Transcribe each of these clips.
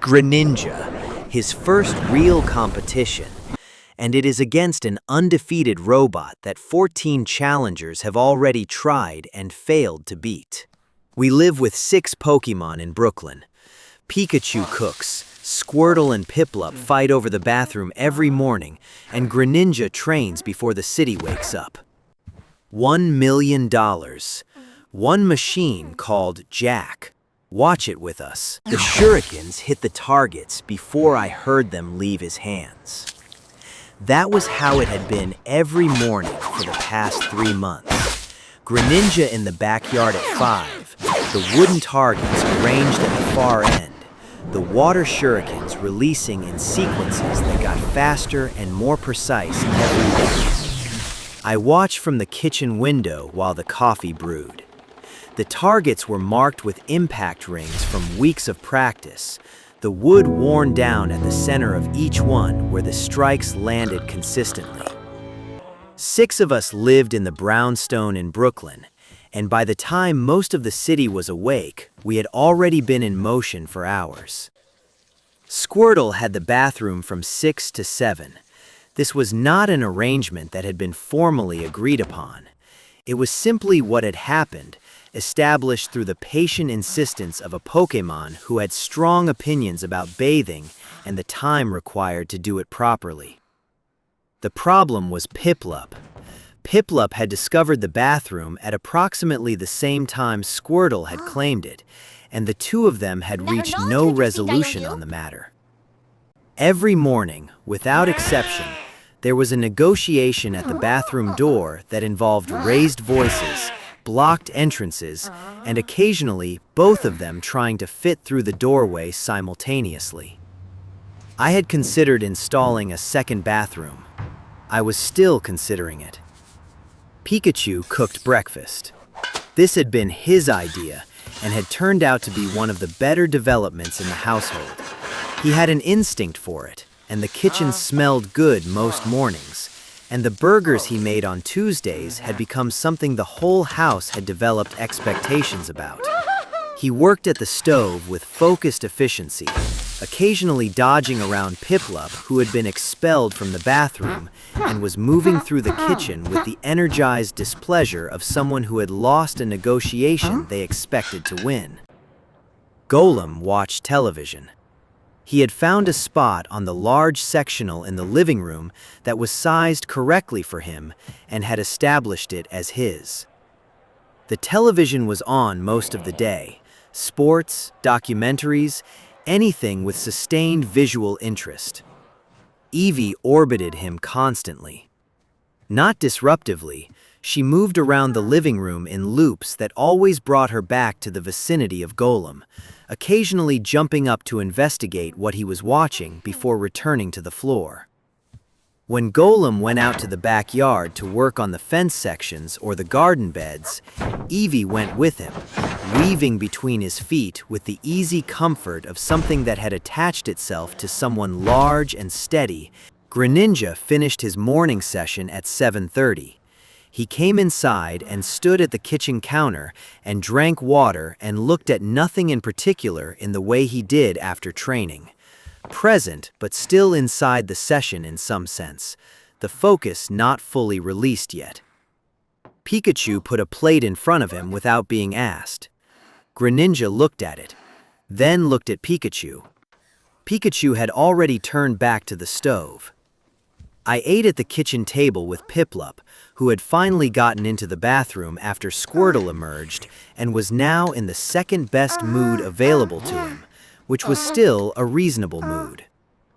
Greninja, his first real competition, and it is against an undefeated robot that 14 challengers have already tried and failed to beat. We live with 6 Pokémon in Brooklyn. Pikachu cooks, Squirtle and Piplup fight over the bathroom every morning, and Greninja trains before the city wakes up. $1 million. One machine called Jack. Watch it with us. The shurikens hit the targets before I heard them leave his hands. That was how it had been every morning for the past 3 months. Greninja in the backyard at 5, the wooden targets arranged at the far end, the water shurikens releasing in sequences that got faster and more precise every day. I watched from the kitchen window while the coffee brewed. The targets were marked with impact rings from weeks of practice, the wood worn down at the center of each one where the strikes landed consistently. 6 of us lived in the brownstone in Brooklyn, and by the time most of the city was awake, we had already been in motion for hours. Squirtle had the bathroom from 6 to 7. This was not an arrangement that had been formally agreed upon. It was simply what had happened, established through the patient insistence of a Pokémon who had strong opinions about bathing and the time required to do it properly. The problem was Piplup. Piplup had discovered the bathroom at approximately the same time Squirtle had claimed it, and the two of them had reached no resolution on the matter. Every morning, without exception, there was a negotiation at the bathroom door that involved raised voices, blocked entrances, and occasionally both of them trying to fit through the doorway simultaneously. I had considered installing a second bathroom. I was still considering it. Pikachu cooked breakfast. This had been his idea and had turned out to be one of the better developments in the household. He had an instinct for it, and the kitchen smelled good most mornings, and the burgers he made on Tuesdays had become something the whole house had developed expectations about. He worked at the stove with focused efficiency, occasionally dodging around Piplup, who had been expelled from the bathroom, and was moving through the kitchen with the energized displeasure of someone who had lost a negotiation they expected to win. Golem watched television. He had found a spot on the large sectional in the living room that was sized correctly for him and had established it as his. The television was on most of the day. Sports, documentaries, anything with sustained visual interest. Eevee orbited him constantly. Not disruptively, she moved around the living room in loops that always brought her back to the vicinity of Golem, occasionally jumping up to investigate what he was watching before returning to the floor. When Golem went out to the backyard to work on the fence sections or the garden beds, Eevee went with him, weaving between his feet with the easy comfort of something that had attached itself to someone large and steady. Greninja finished his morning session at 7:30. He came inside and stood at the kitchen counter and drank water and looked at nothing in particular in the way he did after training. Present, but still inside the session in some sense, the focus not fully released yet. Pikachu put a plate in front of him without being asked. Greninja looked at it, then looked at Pikachu. Pikachu had already turned back to the stove. I ate at the kitchen table with Piplup, who had finally gotten into the bathroom after Squirtle emerged and was now in the second best mood available to him, which was still a reasonable mood.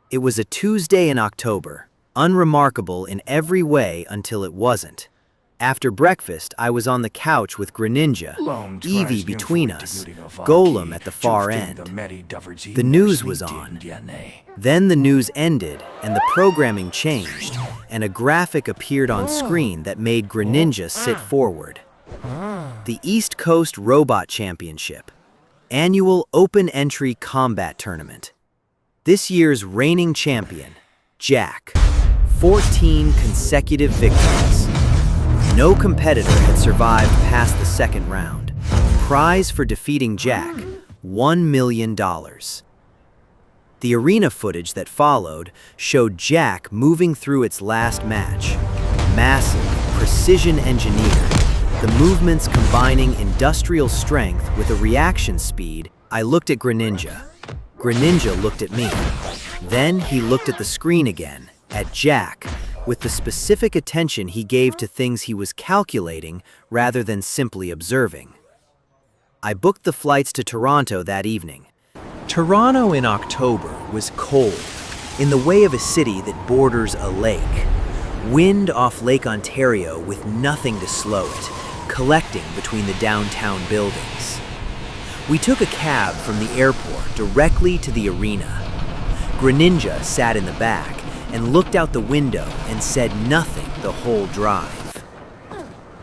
It was a Tuesday in October, unremarkable in every way until it wasn't. After breakfast, I was on the couch with Greninja, Eevee between us, Golem at the far end. The news was on. Then the news ended, and the programming changed, and a graphic appeared on screen that made Greninja sit forward. The East Coast Robot Championship, annual open-entry combat tournament. This year's reigning champion, Jack, 14 consecutive victories. No competitor had survived past the second round. Prize for defeating Jack, $1 million. The arena footage that followed showed Jack moving through its last match. Massive, precision engineered, the movements combining industrial strength with a reaction speed. I looked at Greninja. Greninja looked at me. Then he looked at the screen again, at Jack, with the specific attention he gave to things he was calculating rather than simply observing. I booked the flights to Toronto that evening. Toronto in October was cold, in the way of a city that borders a lake. Wind off Lake Ontario with nothing to slow it, collecting between the downtown buildings. We took a cab from the airport directly to the arena. Greninja sat in the back and looked out the window and said nothing the whole drive.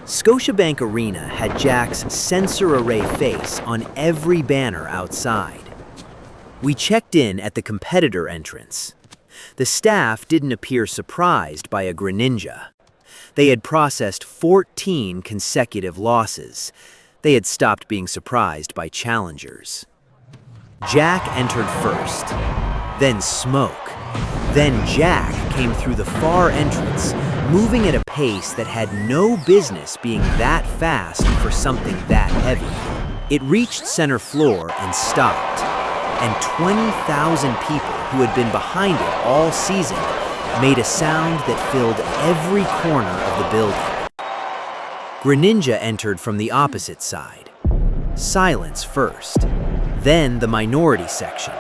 Scotiabank Arena had Jack's sensor array face on every banner outside. We checked in at the competitor entrance. The staff didn't appear surprised by a Greninja. They had processed 14 consecutive losses. They had stopped being surprised by challengers. Jack entered first, then Smoke. Then Jack came through the far entrance, moving at a pace that had no business being that fast for something that heavy. It reached center floor and stopped, and 20,000 people who had been behind it all season made a sound that filled every corner of the building. Greninja entered from the opposite side. Silence first, then the minority section,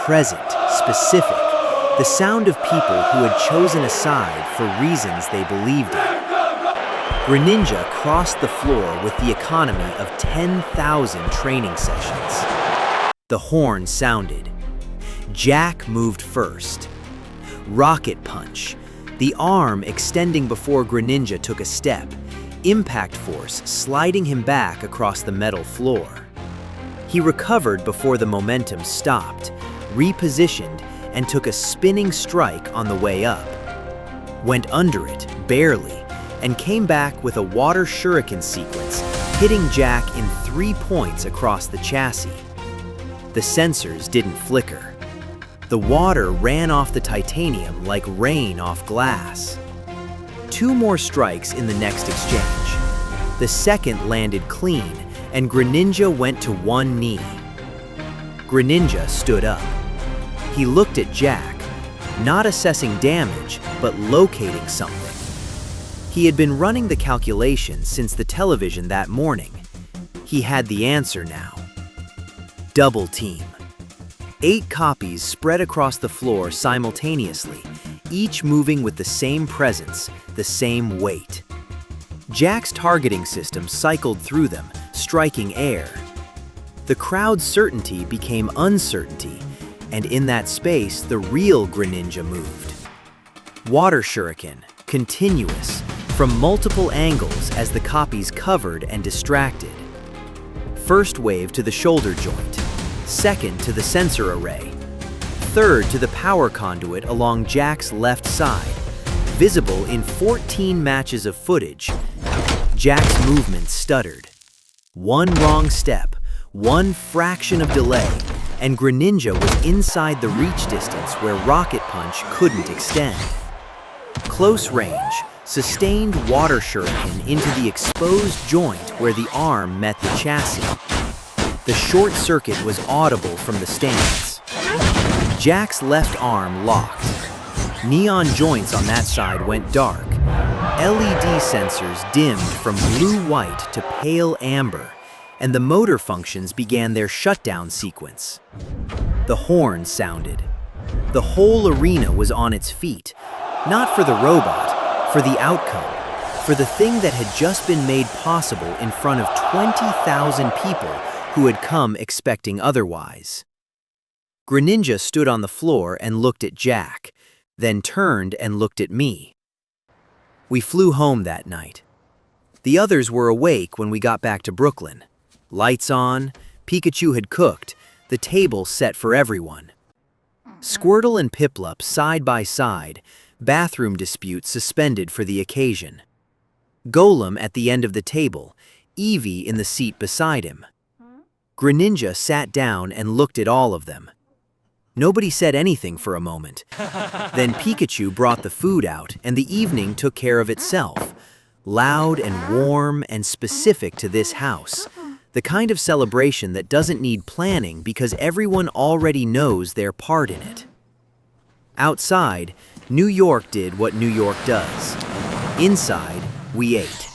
present, specific, the sound of people who had chosen a side for reasons they believed in. Greninja crossed the floor with the economy of 10,000 training sessions. The horn sounded. Jack moved first. Rocket punch. The arm extending before Greninja took a step. Impact force sliding him back across the metal floor. He recovered before the momentum stopped, repositioned, and took a spinning strike on the way up. Went under it, barely, and came back with a water shuriken sequence, hitting Jack in 3 points across the chassis. The sensors didn't flicker. The water ran off the titanium like rain off glass. 2 more strikes in the next exchange. The second landed clean, and Greninja went to one knee. Greninja stood up. He looked at Jack, not assessing damage, but locating something. He had been running the calculations since the television that morning. He had the answer now. Double team. 8 copies spread across the floor simultaneously, each moving with the same presence, the same weight. Jack's targeting system cycled through them, striking air. The crowd's certainty became uncertainty, and in that space, the real Greninja moved. Water shuriken, continuous, from multiple angles as the copies covered and distracted. First wave to the shoulder joint, second to the sensor array, third to the power conduit along Jack's left side, visible in 14 matches of footage. Jack's movement stuttered. One wrong step, one fraction of delay, and Greninja was inside the reach distance where Rocket Punch couldn't extend. Close range, sustained water shuriken into the exposed joint where the arm met the chassis. The short circuit was audible from the stands. Jack's left arm locked. Neon joints on that side went dark. LED sensors dimmed from blue-white to pale amber, and the motor functions began their shutdown sequence. The horn sounded. The whole arena was on its feet, not for the robot, for the outcome, for the thing that had just been made possible in front of 20,000 people who had come expecting otherwise. Greninja stood on the floor and looked at Jack, then turned and looked at me. We flew home that night. The others were awake when we got back to Brooklyn. Lights on, Pikachu had cooked, the table set for everyone. Squirtle and Piplup side by side, bathroom dispute suspended for the occasion. Golem at the end of the table, Eevee in the seat beside him. Greninja sat down and looked at all of them. Nobody said anything for a moment. Then Pikachu brought the food out, and the evening took care of itself. Loud and warm and specific to this house. The kind of celebration that doesn't need planning because everyone already knows their part in it. Outside, New York did what New York does. Inside, we ate.